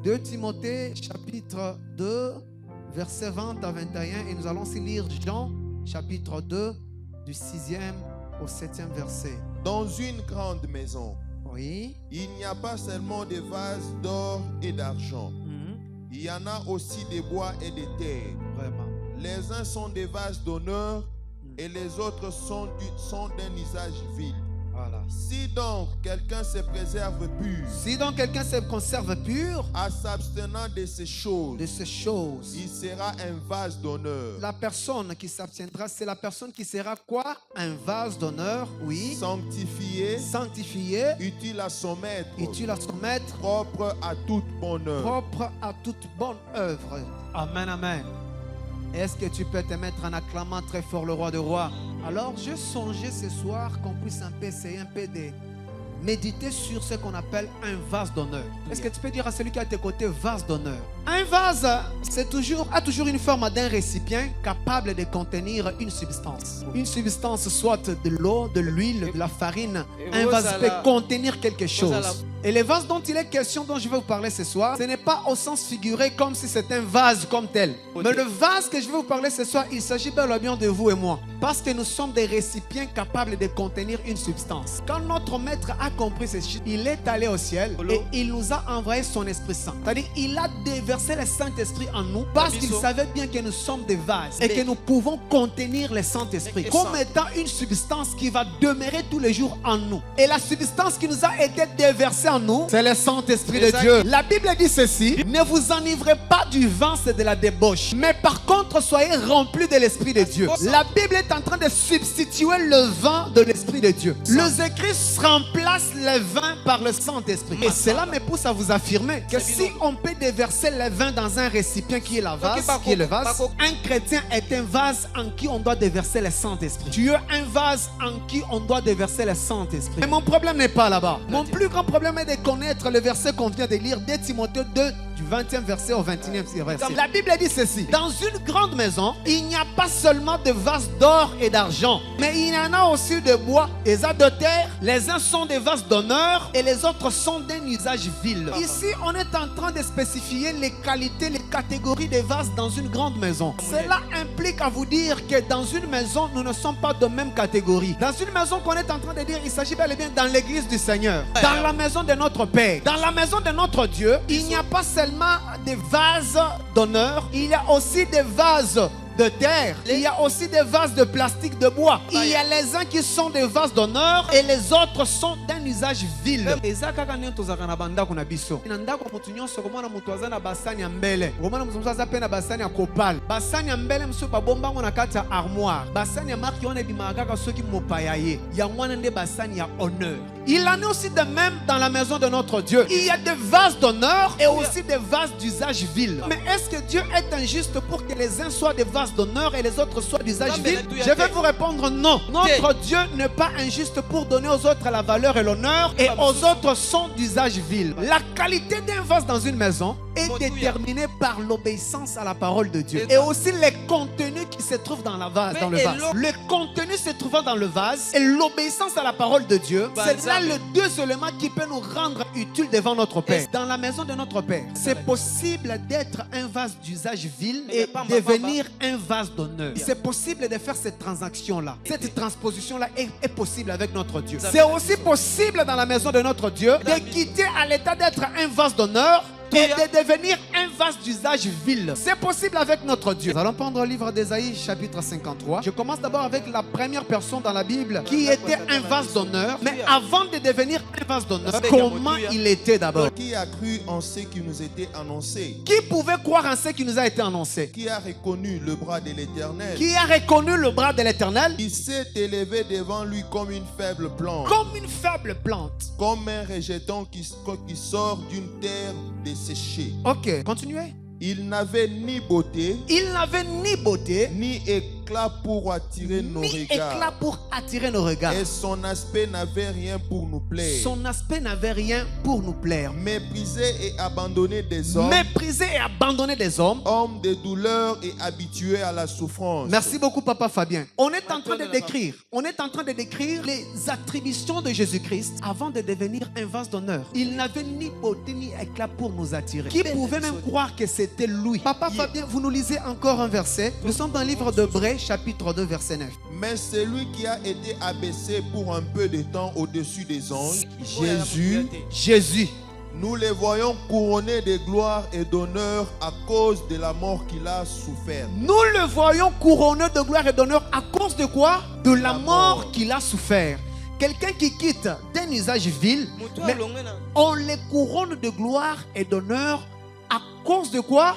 2 Timothée chapitre 2, versets 20 à 21. Et nous allons aussi lire Jean chapitre 2, du 6e au 7e verset. Dans une grande maison, Oui. il n'y a pas seulement des vases d'or et d'argent. Il y en a aussi des bois et des terres. Vraiment. Les uns sont des vases d'honneur et les autres sont d'un usage vil. Voilà. Si donc quelqu'un se préserve pur, Si donc quelqu'un se conserve pur en s'abstenant de ces choses, de ces choses, il sera un vase d'honneur, la personne qui s'abstiendra, c'est la personne qui sera quoi? Un vase d'honneur, oui. sanctifié, Sanctifié, utile à son maître, utile à son maître, propre à toute bonne œuvre. propre à toute bonne œuvre. Amen, amen. Est-ce que tu peux te mettre en acclamant très fort le roi des rois? Alors, je songeais ce soir qu'on puisse un peu essayer un peu de méditer sur ce qu'on appelle un vase d'honneur. Est-ce que tu peux dire à celui qui est à tes côtés, vase d'honneur? Un vase, a toujours une forme d'un récipient capable de contenir une substance. Une substance, soit de l'eau, de l'huile, de la farine. Un vase peut contenir quelque chose. Et le vase dont il est question, dont je vais vous parler ce soir, ce n'est pas au sens figuré comme si c'était un vase comme tel. Mais le vase que je vais vous parler ce soir, il s'agit bel et bien de vous et moi. Parce que nous sommes des récipients capables de contenir une substance. Quand notre maître a compris ceci, il est allé au ciel et il nous a envoyé son Esprit Saint. C'est-à-dire, il a déversé le Saint-Esprit en nous parce qu'il savait bien que nous sommes des vases et que nous pouvons contenir le Saint-Esprit comme étant une substance qui va demeurer tous les jours en nous. Et la substance qui nous a été déversée en nous, c'est le Saint-Esprit de Dieu. La Bible dit ceci: ne vous enivrez pas du vin, c'est de la débauche, mais par contre soyez remplis de l'Esprit de Dieu. La Bible est en train de substituer le vin de l'Esprit de Dieu. Les écrits remplacent le vin par le Saint-Esprit. Et cela me pousse à vous affirmer que si on peut déverser le vin dans un récipient qui est la vase, qui est le vase, un chrétien est un vase en qui on doit déverser le Saint-Esprit. Tu es un vase en qui on doit déverser le Saint-Esprit. Mais mon problème n'est pas là-bas. Mon plus grand problème est de connaître le verset qu'on vient de lire, 2 Timothée 2, du 20e verset au 21e verset. La Bible dit ceci: dans une grande maison, il n'y a pas seulement de vases d'or et d'argent, mais il y en a aussi de bois et de terre. Les uns sont des vases d'honneur et les autres sont d'un usage vil. Ici, on est en train de spécifier les qualités, les catégories des vases dans une grande maison. Cela implique à vous dire que dans une maison, nous ne sommes pas de même catégorie. Dans une maison qu'on est en train de dire, il s'agit bel et bien dans l'église du Seigneur, dans la maison de notre Père, dans la maison de notre Dieu. Il n'y a pas seulement des vases d'honneur, il y a aussi des vases de terre, il y a aussi des vases de plastique, de bois. Il y a les uns qui sont des vases d'honneur et les autres sont d'un usage vil. Il en est aussi de même dans la maison de notre Dieu. Il y a des vases d'honneur et aussi des vases d'usage vil. Mais est-ce que Dieu est injuste pour que les uns soient des vases d'honneur et les autres soient d'usage vil? Je vais vous répondre non. Notre Dieu n'est pas injuste pour donner aux autres la valeur et l'honneur et aux autres sont d'usage vil. La qualité d'un vase dans une maison est déterminée par l'obéissance à la parole de Dieu et aussi les contenus qui se trouvent dans, dans le vase. Le contenu se trouvant dans le vase et l'obéissance à la parole de Dieu, c'est là les deux éléments qui peuvent nous rendre utiles devant notre Père. Dans la maison de notre Père, c'est possible d'être un vase d'usage vil et devenir un vase d'honneur. C'est possible de faire cette transaction-là. Cette transposition-là est possible avec notre Dieu. C'est aussi possible dans la maison de notre Dieu de quitter à l'état d'être un vase d'honneur et de devenir un vase d'usage vil. C'est possible avec notre Dieu. Nous allons prendre le livre d'Ésaïe chapitre 53. Je commence d'abord avec la première personne dans la Bible qui était un vase d'honneur. Mais avant de devenir un vase d'honneur, comment il était d'abord? Qui a cru en ce qui nous était annoncé? Qui pouvait croire en ce qui nous a été annoncé? Qui a reconnu le bras de l'Éternel? Qui a reconnu le bras de l'Éternel? Il s'est élevé devant lui comme une faible plante. Comme une faible plante. Comme un rejeton qui sort d'une terre desséchée. Ok, continuez. Il n'avait ni beauté, Il n'avait ni beauté, ni éclat éclat pour attirer nos mi-éclat regards. pour attirer nos regards. Et son aspect n'avait rien pour nous plaire. Son aspect n'avait rien pour nous plaire. Méprisé et abandonné des hommes. Méprisé et abandonné des hommes. Homme de douleur et habitué à la souffrance. Merci beaucoup, Papa Fabien. On est en train de décrire les attributions de Jésus-Christ avant de devenir un vase d'honneur. Il n'avait ni beauté ni éclat pour nous attirer. Qui pouvait même croire que c'était lui? Papa Fabien, vous nous lisez encore un verset. Nous sommes dans le livre d'Hébreux, chapitre 2, verset 9. Mais celui qui a été abaissé pour un peu de temps au-dessus des anges, Jésus, nous les voyons couronnés de gloire et d'honneur à cause de la mort qu'il a souffert. Nous le voyons couronné de gloire et d'honneur à cause de quoi? De la mort qu'il a souffert. Quelqu'un qui quitte d'un usage vil, mais on les couronne de gloire et d'honneur à cause de quoi?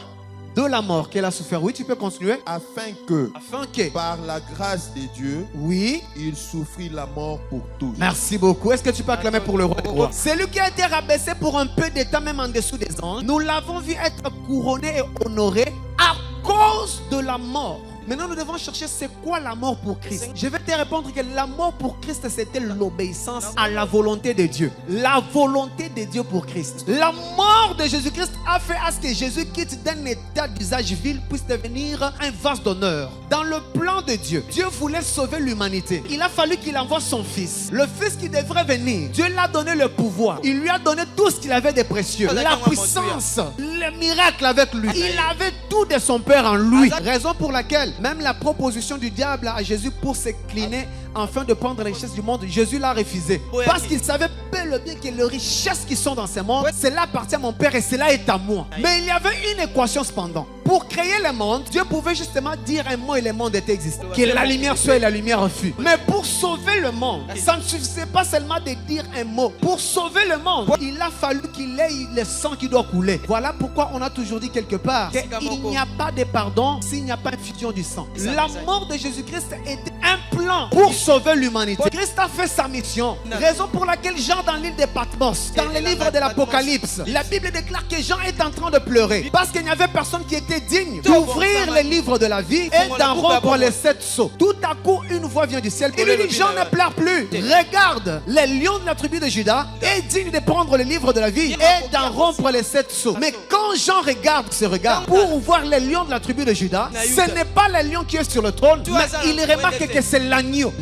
De la mort qu'elle a souffert. Oui, tu peux continuer. Afin que, par la grâce de Dieu, oui, il souffrit la mort pour tous. Merci beaucoup. Est-ce que tu peux acclamer pour le roi des rois? Celui qui a été rabaissé pour un peu d'état, même en dessous des anges, nous l'avons vu être couronné et honoré à cause de la mort. Maintenant, nous devons chercher c'est quoi la mort pour Christ. Je vais te répondre que la mort pour Christ, c'était l'obéissance à la volonté de Dieu. La volonté de Dieu pour Christ. La mort de Jésus-Christ a fait à ce que Jésus quitte d'un état d'usage vil puisse devenir un vase d'honneur. Dans le plan de Dieu, Dieu voulait sauver l'humanité. Il a fallu qu'il envoie son fils. Le fils qui devrait venir. Dieu lui a donné le pouvoir. Il lui a donné tout ce qu'il avait de précieux. La puissance, le miracle avec lui. Il avait tout de son Père en lui. Raison pour laquelle même la proposition du diable à Jésus pour s'incliner afin de prendre les richesses du monde, Jésus l'a refusé. Parce qu'il savait bel et bien que les richesses qui sont dans ce monde, cela appartient à mon Père et cela est à moi. Mais il y avait une équation cependant. Pour créer le monde, Dieu pouvait justement dire un mot et le monde était existant. Que la lumière soit et la lumière fut. Mais pour sauver le monde, ça ne suffisait pas seulement de dire un mot. Pour sauver le monde, il a fallu qu'il ait le sang qui doit couler. Voilà pourquoi on a toujours dit quelque part qu'il n'y a pas de pardon s'il n'y a pas infusion du sang. La mort de Jésus-Christ était un plan pour sauver l'humanité. Christ a fait sa mission. Raison pour laquelle Jean dans l'île de Patmos, dans le livre de l'Apocalypse, la Bible déclare que Jean est en train de pleurer parce qu'il n'y avait personne qui était digne d'ouvrir les livres de la vie et d'en rompre les 7 sceaux. Tout à coup, une voix vient du ciel. Il lui dit, Jean ne pleure plus. Regarde, le lion de la tribu de Juda est digne de prendre le livre de la vie et d'en rompre les 7 sceaux. Mais quand Jean regarde ce regard pour voir le lion de la tribu de Juda, ce n'est pas le lion qui est sur le trône, mais il remarque que c'est l'agneau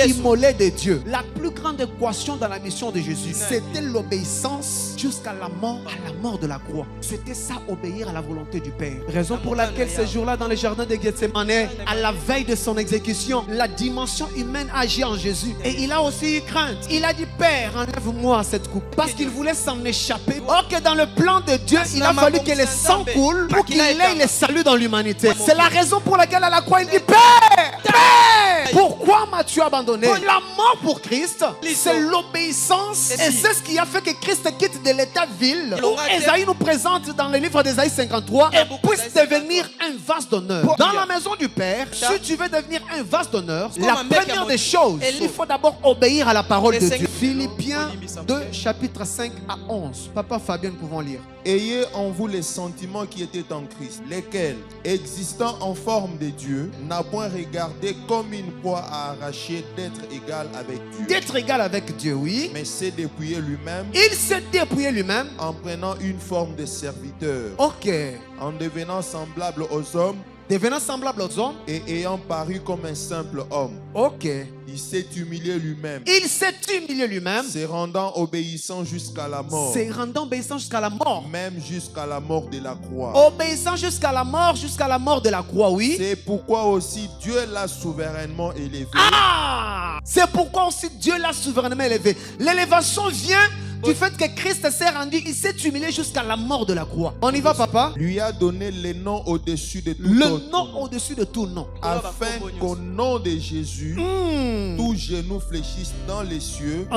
immolé de Dieu. La plus grande équation dans la mission de Jésus, c'était l'obéissance jusqu'à la mort de la croix. C'était ça, obéir à la volonté du Père. Raison pour laquelle ce jour-là, dans le jardin de Gethsemane, à la veille de son exécution, la dimension humaine agit en Jésus. Et il a aussi eu crainte. Il a dit, Père, enlève-moi cette coupe. Parce qu'il voulait s'en échapper. Or que dans le plan de Dieu, il a fallu que le sang coule pour qu'il ait le salut dans l'humanité. C'est la raison pour laquelle à la croix, il dit, Père, Père, pourquoi m'as-tu abandonné? La mort pour Christ, c'est l'obéissance. Et c'est ce qui a fait que Christ quitte de l'état vil, où Ésaïe nous présente dans le livre d'Ésaïe 53, et puisse devenir un vase d'honneur. Dans la maison du Père, si tu veux devenir un vase d'honneur, la première des choses, il faut d'abord obéir à la parole de Dieu. Philippiens 2, chapitre 5 à 11. Papa Fabien, nous pouvons lire. Ayez en vous les sentiments qui étaient en Christ, lesquels, existant en forme de Dieu, n'a point regardé comme une proie à arracher d'être égal avec Dieu. D'être égal avec Dieu, oui. Mais s'est dépouillé lui-même. Il s'est dépouillé lui-même. En prenant une forme de serviteur. Ok. En devenant semblable aux hommes. Devenant semblable aux hommes. Et ayant paru comme un simple homme. Ok. Il s'est humilié lui-même. Il s'est humilié lui-même. Se rendant obéissant jusqu'à la mort. Se rendant obéissant jusqu'à la mort. Même jusqu'à la mort de la croix. Obéissant jusqu'à la mort de la croix, oui. C'est pourquoi aussi Dieu l'a souverainement élevé. Ah! C'est pourquoi aussi Dieu l'a souverainement élevé. L'élévation vient du fait que Christ s'est rendu, il s'est humilié jusqu'à la mort de la croix. On y va, papa? Lui a donné le nom au-dessus de tout le autre nom au-dessus de tout nom. Afin qu'au nom de Jésus, tout genou fléchisse dans les cieux,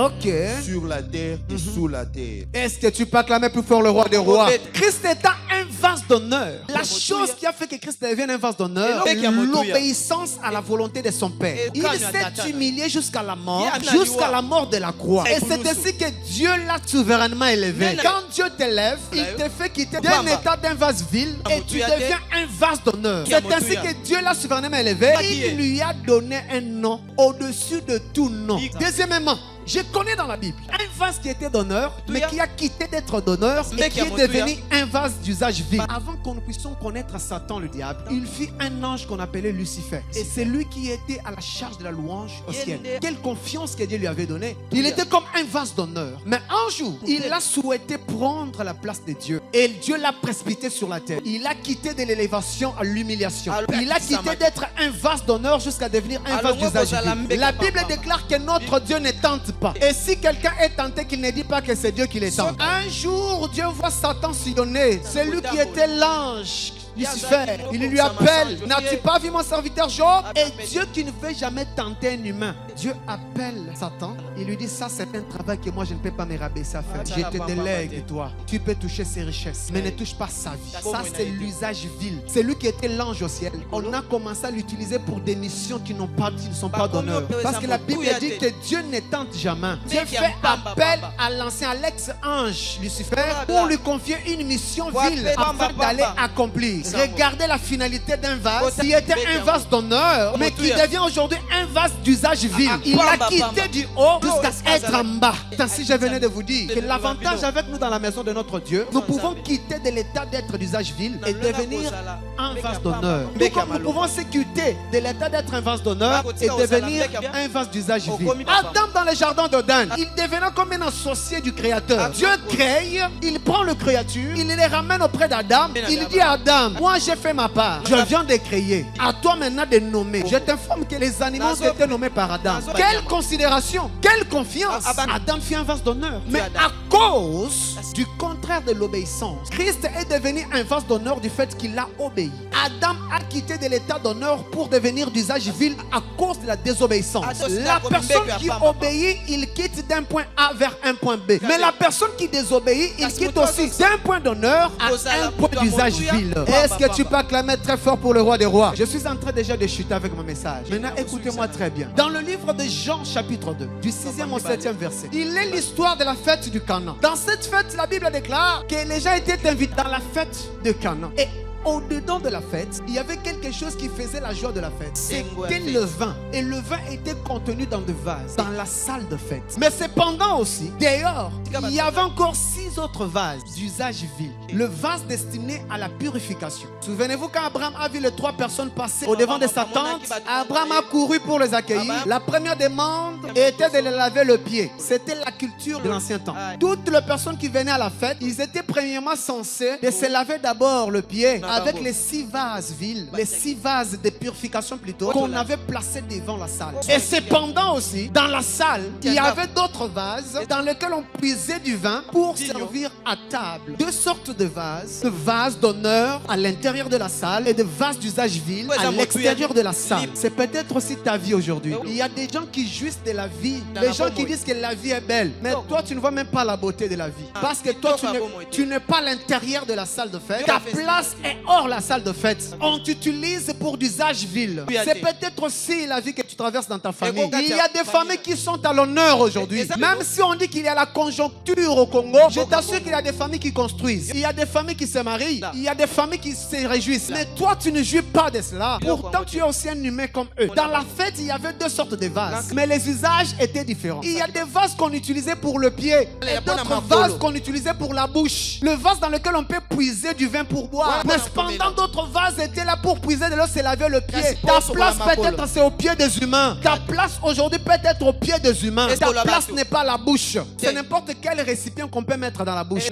sur la terre et sous la terre. Est-ce que tu peux acclamer plus fort le roi des rois? Christ étant un vase d'honneur. La chose qui a fait que Christ devienne un vase d'honneur, c'est l'obéissance à la volonté de son Père. Il s'est humilié jusqu'à la mort de la croix. Et c'est ainsi que Dieu l'a souverainement élevé. Quand Dieu t'élève, il te fait quitter d'un état d'un vase vil et tu deviens un vase d'honneur. C'est ainsi que Dieu l'a souverainement élevé. Il lui a donné un nom au-dessus de tout nom. Deuxièmement, je connais dans la Bible un vase qui était d'honneur, mais qui a quitté d'être d'honneur et qui est devenu un vase d'usage vil. Avant qu'on puissions connaître Satan, le diable, il fit un ange qu'on appelait Lucifer. Et c'est lui qui était à la charge de la louange au ciel. Quelle confiance que Dieu lui avait donnée. Il était comme un vase d'honneur. Mais un jour, il a souhaité prendre la place de Dieu. Et Dieu l'a précipité sur la terre. Il a quitté de l'élévation à l'humiliation. Il a quitté d'être un vase d'honneur jusqu'à devenir un vase d'usage vil. La Bible déclare que notre Dieu ne tente pas. Et si quelqu'un est tenté, qu'il ne dit pas que c'est Dieu qui les tente. Un jour, Dieu voit Satan sillonner. C'est lui qui était l'ange Lucifer. Il lui appelle: n'as-tu pas vu mon serviteur Job? Et Dieu qui ne veut jamais tenter un humain, Dieu appelle Satan. Il lui dit: ça c'est un travail que moi je ne peux pas me rabaisser à faire. Je te délègue toi. Tu peux toucher ses richesses, mais ne touche pas sa vie. Ça c'est l'usage vil. C'est lui qui était l'ange au ciel. On a commencé à l'utiliser pour des missions qui ne sont pas d'honneur. Parce que la Bible dit que Dieu ne tente jamais. Dieu fait appel à l'ancien, à l'ex-ange Lucifer pour lui confier une mission vile afin d'aller accomplir. Regardez la finalité d'un vase qui était un vase d'honneur, mais qui devient aujourd'hui un vase d'usage vil. Il a quitté du haut jusqu'à être en bas. Ainsi, je venais de vous dire que l'avantage avec nous dans la maison de notre Dieu, nous pouvons quitter de l'état d'être d'usage vil et devenir un vase d'honneur. Tout comme nous pouvons s'écuter de l'état d'être un vase d'honneur et devenir un vase d'usage vil. Adam dans le jardin d'Éden, il devenait comme un associé du Créateur. Dieu crée, il prend le créature, il les ramène auprès d'Adam. Il dit à Adam: moi j'ai fait ma part, je viens de créer. À toi maintenant de nommer. Je t'informe que les animaux ont été nommés par Adam. Quelle considération, quelle confiance. Adam fit un vase d'honneur. Mais à cause du contraire de l'obéissance, Christ est devenu un vase d'honneur du fait qu'il a obéi. Adam a quitté de l'état d'honneur pour devenir d'usage vil à cause de la désobéissance. La personne qui obéit, il quitte d'un point A vers un point B. Mais la personne qui désobéit, il quitte aussi d'un point d'honneur à un point d'usage vil. Est-ce que tu peux acclamer très fort pour le roi des rois? Je suis en train déjà de chuter avec mon message. Maintenant, écoutez-moi très bien. Dans le livre de Jean, chapitre 2, du 6e au 7e verset, il est l'histoire de la fête du Canaan. Dans cette fête, la Bible déclare que les gens étaient invités dans la fête de Canaan. Et au-dedans de la fête, il y avait quelque chose qui faisait la joie de la fête. C'était le vin. Et le vin était contenu dans des vases, dans la salle de fête. Mais cependant aussi, dehors, il y avait encore 6 autres vases d'usage vil. Le vase destiné à la purification. Souvenez-vous quand Abraham a vu les 3 personnes passer au devant de sa tente, Abraham a couru pour les accueillir. La première demande était de les laver le pied. C'était la culture de l'ancien temps. Toutes les personnes qui venaient à la fête, ils étaient premièrement censés de se laver d'abord le pied avec les 6 vases viles, les 6 vases de purification plutôt, qu'on avait placés devant la salle. Et cependant aussi, dans la salle, il y avait d'autres vases dans lesquels on puisait du vin pour servir à table. 2 sortes de vases d'honneur à l'intérieur de la salle et de vases d'usage vil à l'extérieur de la salle. C'est peut-être aussi ta vie aujourd'hui. Il y a des gens qui jouissent de la vie, des gens qui disent que la vie est belle, mais toi tu ne vois même pas la beauté de la vie, parce que toi tu n'es pas à l'intérieur de la salle de fête. Ta place est hors la salle de fête. On t'utilise pour d'usage vil. C'est peut-être aussi la vie que tu traverses dans ta famille. Il y a des familles qui sont à l'honneur aujourd'hui. Même si on dit qu'il y a la conjoncture au Congo, je t'assure qu'il y a des familles qui construisent. Il y a des familles qui se marient. Il y a des familles qui se réjouissent. Mais toi, tu ne jouis pas de cela. Pourtant, tu es aussi un humain comme eux. Dans la fête, il y avait 2 sortes de vases. Mais les usages étaient différents. Il y a des vases qu'on utilisait pour le pied et d'autres vases qu'on utilisait pour la bouche. Le vase dans lequel on peut puiser du vin pour boire. Mais cependant, d'autres vases étaient là pour puiser de l'eau, se laver le pied. Ta place peut-être c'est au pied des humains. Ta place aujourd'hui peut être au pied des humains. Ta place n'est pas la bouche. C'est n'importe quel récipient qu'on peut mettre dans la bouche.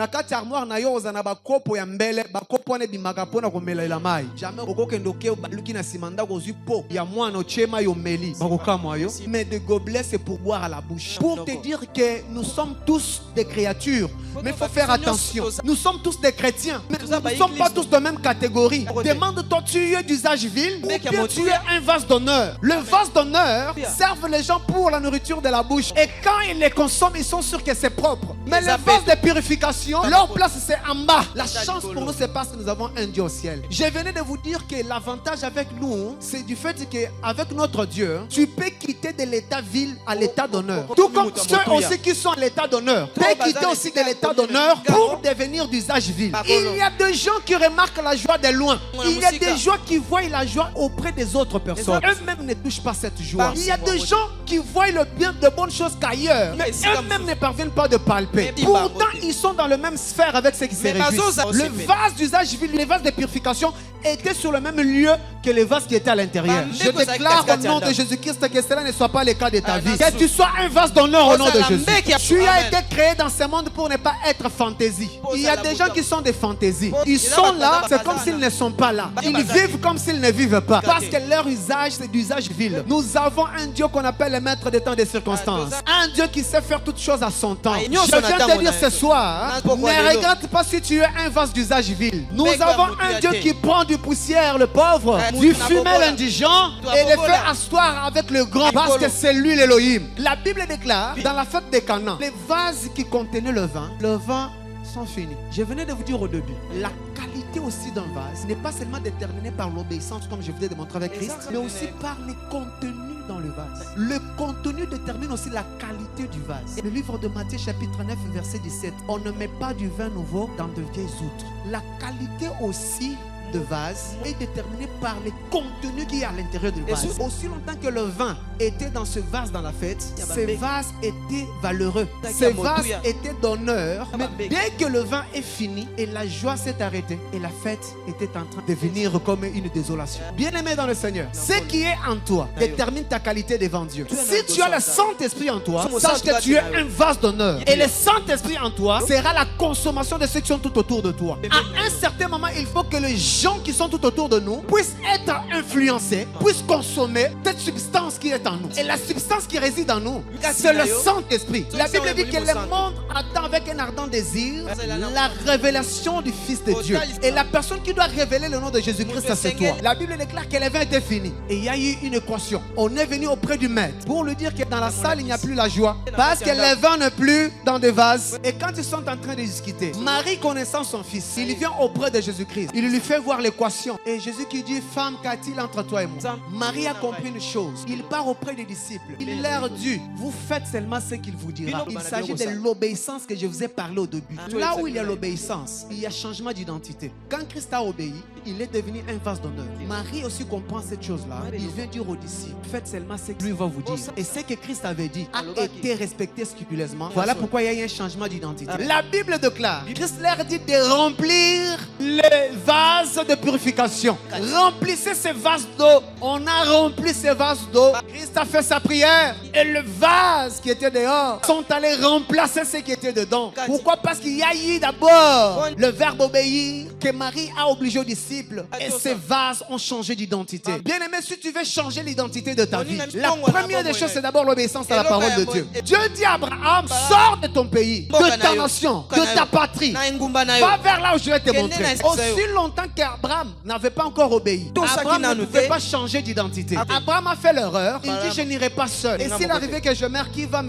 Mais de gobelets c'est pour boire à la bouche. Pour te dire que nous sommes tous des créatures Mais il faut faire attention. Nous sommes tous des chrétiens, mais nous ne sommes pas tous de même catégorie. Demande-toi, tu es d'usage vil ou bien tu es un vase d'honneur. Le vase d'honneur serve les gens pour la nourriture de la bouche. Et quand ils les consomment, ils sont sûrs que c'est propre. Mais le vase de purification, leur place c'est en bas. La chance pour nous, c'est parce que nous avons un Dieu au ciel. Je venais de vous dire que l'avantage avec nous, c'est du fait qu'avec notre Dieu, tu peux quitter de l'état vil à l'état d'honneur. Tout comme ceux aussi qui sont à l'état d'honneur peuvent quitter aussi de l'état d'honneur pour devenir d'usage vil. Il y a des gens qui remarquent la joie de loin. Il y a des gens qui voient la joie auprès des autres personnes. Eux-mêmes ne touchent pas cette joie. Il y a des gens qui voient le bien de bonnes choses qu'ailleurs, mais eux-mêmes ne parviennent pas de palper. Pourtant, ils sont dans la même sphère avec ceux qui se réjouissent. Le vase d'usage vil, les vases de purification étaient sur le même lieu que les vases qui étaient à l'intérieur. Je déclare au nom de Jésus-Christ que cela ne soit pas le cas de ta vie. Que tu sois un vase d'honneur au nom de Jésus. Tu as été créé dans ce monde pour ne pas être fantaisie. Il y a des gens qui sont des fantaisies. Ils sont là, c'est comme s'ils ne sont pas là. Ils vivent comme s'ils ne vivent pas. Parce que leur usage, c'est d'usage vil. Nous avons un Dieu qu'on appelle le maître des temps et des circonstances. Un Dieu qui sait faire toutes choses à son temps. Je viens te dire ce soir, ne regrette pas si tu es un vase d'usage vil. Nous avons un Dieu qui prend du poussière le pauvre, du fumet l'indigent et le fait asseoir avec le grand parce que c'est lui l'Élohim. La Bible déclare dans la fête des Canaan, les vases qui contenaient le vin sont finis. Je venais de vous dire au début, la qualité aussi d'un vase n'est pas seulement déterminée par l'obéissance comme je vous ai démontré avec Christ, mais aussi par les contenus dans le vase. Le contenu détermine aussi la qualité du vase. Le livre de Matthieu chapitre 9 verset 17, on ne met pas du vin nouveau dans de vieilles outres. La qualité aussi de vase est déterminé par les contenus qui est à l'intérieur du vase. Aussi longtemps que le vin était dans ce vase dans la fête, ce vase était valeureux, ce vase était d'honneur. Mais dès que le vin est fini et la joie s'est arrêtée et la fête était en train de devenir comme une désolation. Bien-aimé dans le Seigneur, ce qui est en toi détermine ta qualité devant Dieu. Si tu as le Saint-Esprit en toi, sache que tu es un vase d'honneur. Et le Saint-Esprit en toi sera la consommation de ceux qui sont tout autour de toi. À un certain moment, il faut que les gens qui sont tout autour de nous puissent être influencés, puissent consommer cette substance qui est en nous. Et la substance qui réside en nous, c'est le Saint-Esprit. La Bible dit que le monde attend avec un ardent désir la révélation du Fils de Dieu. Et la personne qui doit révéler le nom de Jésus-Christ, c'est toi. La Bible déclare que le vin était fini. Et il y a eu une équation. On est venu auprès du maître pour lui dire que dans la salle, il n'y a plus la joie. Parce que le vin n'est plus dans des vases. Et quand ils sont en train de discuter, Marie connaissant son fils, il vient auprès de Jésus-Christ. Il lui fait voir l'équation. Et Jésus qui dit, femme, qu'a-t-il entre toi et moi? Marie a compris une chose. Il part auprès des disciples. Il leur dit, vous faites seulement ce qu'il vous dira. Il s'agit de l'obéissance que je vous ai parlé au début. Là où il y a l'obéissance, il y a changement d'identité. Quand Christ a obéi, il est devenu un vase d'honneur. Marie aussi comprend cette chose-là. Il vient dire aux disciples, faites seulement ce que lui va vous dire. Et ce que Christ avait dit a été respecté scrupuleusement. Voilà pourquoi il y a eu un changement d'identité. La Bible déclare, Christ leur dit de remplir les vases de purification. Remplissez ces vases d'eau. On a rempli ces vases d'eau. Christ a fait sa prière. Et le vase qui était dehors sont allés remplacer ce qui était dedans. Pourquoi? Parce qu'il y a eu d'abord le verbe obéir que Marie a obligé aux disciples. Et ces vases ont changé d'identité. Bien aimé, si tu veux changer l'identité de ta vie, la première des choses, c'est d'abord l'obéissance à la parole de Dieu. Dieu dit à Abraham, sors de ton pays, de ta nation, de ta patrie. Va vers là où je vais te montrer. Aussi longtemps qu'Abraham n'avait pas encore obéi, Abraham ne pouvait pas changer d'identité. Abraham a fait l'erreur. Il dit, je n'irai pas seul. Et s'il arrivait que je meurs, qui va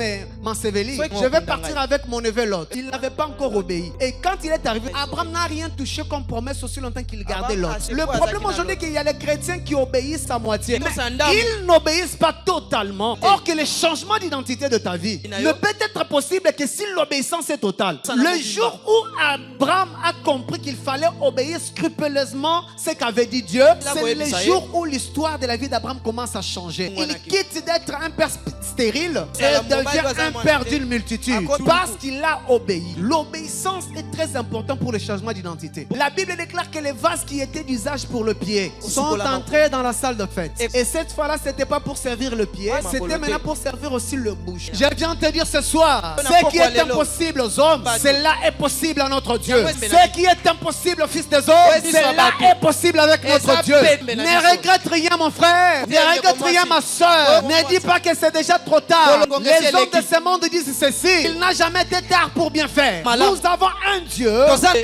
m'ensevelir? Je vais partir avec mon neveu Lot. Il n'avait pas encore obéi. Et quand il est arrivé, Abraham n'a rien touché comme promesse aussi longtemps qu'il gardait Lot. Le problème aujourd'hui, c'est qu'il y a les chrétiens qui obéissent à moitié. Mais ils n'obéissent pas totalement. Or que le changement d'identité de ta vie ne peut être possible que si l'obéissance est totale. Le jour où Abraham a compris qu'il fallait obéir scrupuleusement ce qu'avait dit Dieu, c'est le jour où l'histoire de la vie d'Abraham commence à changer. Il quitte d'être un père stérile et devient un père d'une multitude parce qu'il a obéi. L'obéissance est très importante pour le changement d'identité. La Bible déclare que les vases qui étaient d'usage pour le pied sont entrés dans la salle de fête. Et cette fois-là, ce n'était pas pour servir le pied, c'était maintenant pour servir aussi le bouche. Je viens te dire ce soir, ce qui est impossible aux hommes, cela est possible à notre Dieu. Ce qui est impossible aux fils des hommes, cela est possible avec notre Dieu. Ne regrette rien, mon frère. Ne regrette rien, ma soeur. Ne dis pas que c'est déjà trop trop tard. Les hommes de ce monde disent ceci. Il n'a jamais été tard pour bien faire. Nous avons un Dieu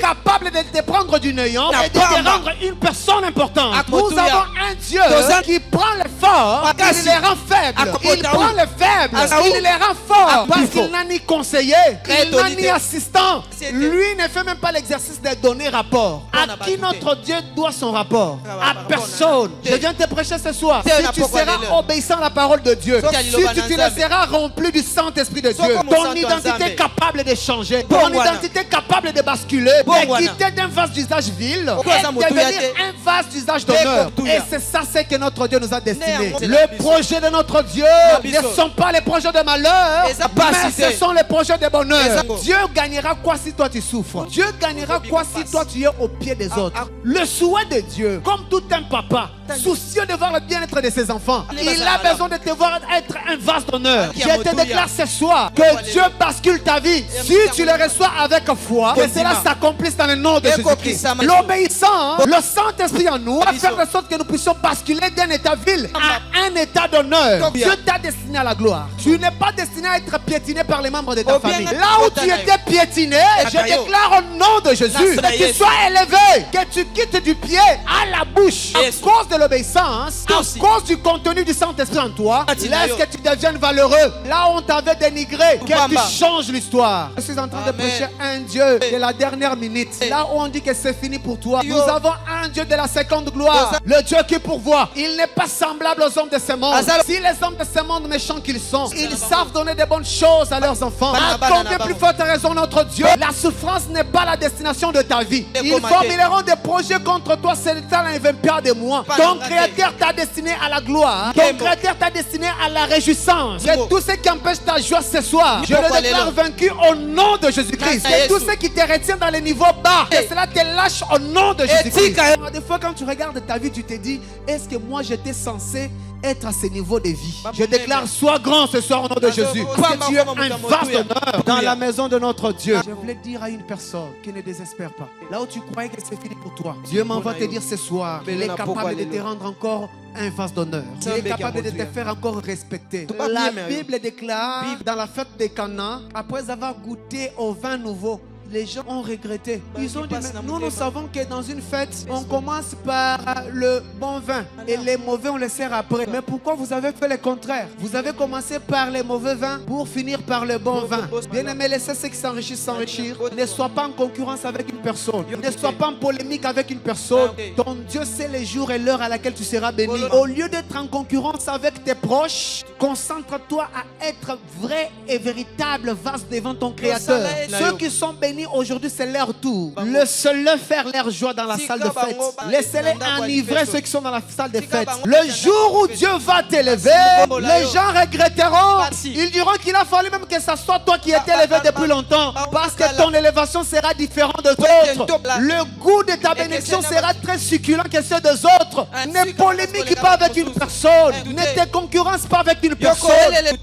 capable de te prendre du néant et de te rendre une personne importante. Nous avons un Dieu qui prend les forts, il les rend faibles. Il prend les faibles, il les rend forts. Parce qu'il n'a ni conseiller, il n'a ni assistant. Lui ne fait même pas l'exercice de donner rapport. À qui notre Dieu doit son rapport? À personne. Je viens te prêcher ce soir. Si tu seras obéissant à la parole de Dieu, si tu te seras rempli du Saint-Esprit de Dieu, ton identité est capable de changer, ton identité est capable de basculer, de quitter d'un vase d'usage vil et devenir un vase d'usage d'honneur. Et c'est ça ce que notre Dieu nous a destiné. Le projet de notre Dieu ne sont pas les projets de malheur, mais ce sont les projets de bonheur. Dieu gagnera quoi si toi tu souffres? Dieu gagnera quoi si toi tu es au pied des autres? Le souhait de Dieu, comme tout un papa, soucieux de voir le bien-être de ses enfants, il a besoin de te voir être un vase d'honneur. Je te déclare ce soir que Dieu bascule ta vie. Si tu le reçois avec foi, que cela s'accomplisse dans le nom de Jésus-Christ. L'obéissant, le Saint-Esprit en nous, va faire de sorte que nous puissions basculer d'un état vil à un état d'honneur. Dieu t'a destiné à la gloire. Tu n'es pas destiné à être piétiné par les membres de ta famille. Là où tu étais piétiné, je déclare au nom de Jésus que tu sois élevé, que tu quittes du pied à la bouche. À cause de l'obéissance, à cause du contenu du Saint-Esprit en toi, laisse que tu deviennes valeureux. Là où on t'avait dénigré, que tu changes l'histoire. Je suis en train de prêcher un Dieu de la dernière minute. Là où on dit que c'est fini pour toi, nous avons un Dieu de la seconde gloire. Le Dieu qui pourvoit. Il n'est pas semblable aux hommes de ce monde. Si les hommes de ce monde méchants qu'ils sont, ils savent donner de bonnes choses à leurs enfants. À combien plus forte raison notre Dieu, la souffrance n'est pas la destination de ta vie. Ils formuleront des projets contre toi, c'est ça ne vient pas de moi. Ton Créateur t'a destiné à la gloire. Ton Créateur t'a destiné à la réjouissance. Et tout ce qui empêche ta joie ce soir, je le déclare vaincu au nom de Jésus-Christ. Et tout ce qui te retient dans les niveaux bas, que cela te lâche au nom de Jésus-Christ. Des fois quand tu regardes ta vie, tu te dis, est-ce que moi j'étais censé être à ce niveau de vie? Je déclare, sois grand ce soir au nom de Jésus. Parce que tu es un vaste honneur dans la maison de notre Dieu. Je voulais dire à une personne qui ne désespère pas, là où tu croyais que c'est fini pour toi, Dieu m'envoie te dire ce soir qu'il est capable de te rendre encore un vase d'honneur. Il est capable de te faire encore respecter. La Bible déclare dans la fête de Cana, après avoir goûté au vin nouveau, les gens ont regretté. Ils ont dit, mais nous savons que dans une fête, on commence par le bon vin et les mauvais on les sert après. Mais pourquoi vous avez fait le contraire? Vous avez commencé par les mauvais vins pour finir par le bon vin. Bien aimé, laissez ceux qui s'enrichissent s'enrichir. Ne sois pas en concurrence avec une personne. Ne sois pas en polémique avec une personne. Ton Dieu sait les jours et l'heure à laquelle tu seras béni. Au lieu d'être en concurrence avec tes proches, concentre-toi à être vrai et véritable vase devant ton Créateur. Ceux qui sont bénis aujourd'hui, c'est leur tour. Laissez-le faire leur joie dans la salle de fête. Laissez-les enivrer ceux qui sont dans la salle de fête. Le jour où Dieu va t'élever, les gens regretteront. Ils diront qu'il a fallu même que ce soit toi qui étais élevé depuis longtemps. Parce que ton élévation sera différente des autres. Le goût de ta bénédiction sera très succulent que ceux des autres. Ne polémique pas avec une personne. Ne te concurrence pas avec une personne.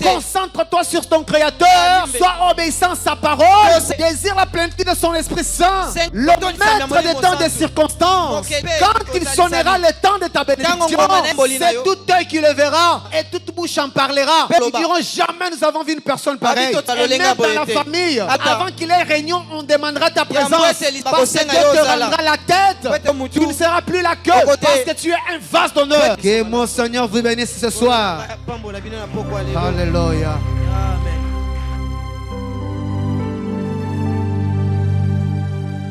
Concentre-toi sur ton Créateur. Sois obéissant à sa parole. Désire la plénitude de son Esprit Saint, le maître des temps des circonstances. Quand il sonnera le temps de ta bénédiction, c'est tout œil qui le verra et toute bouche en parlera. Ils diront, jamais nous avons vu une personne pareille. Et même dans la famille, avant qu'il ait réunion, on demandera ta présence. Parce que Dieu te rendra la tête. Tu ne seras plus la queue parce que tu es un vase d'honneur. Que mon Seigneur vous bénisse ce soir. Alléluia.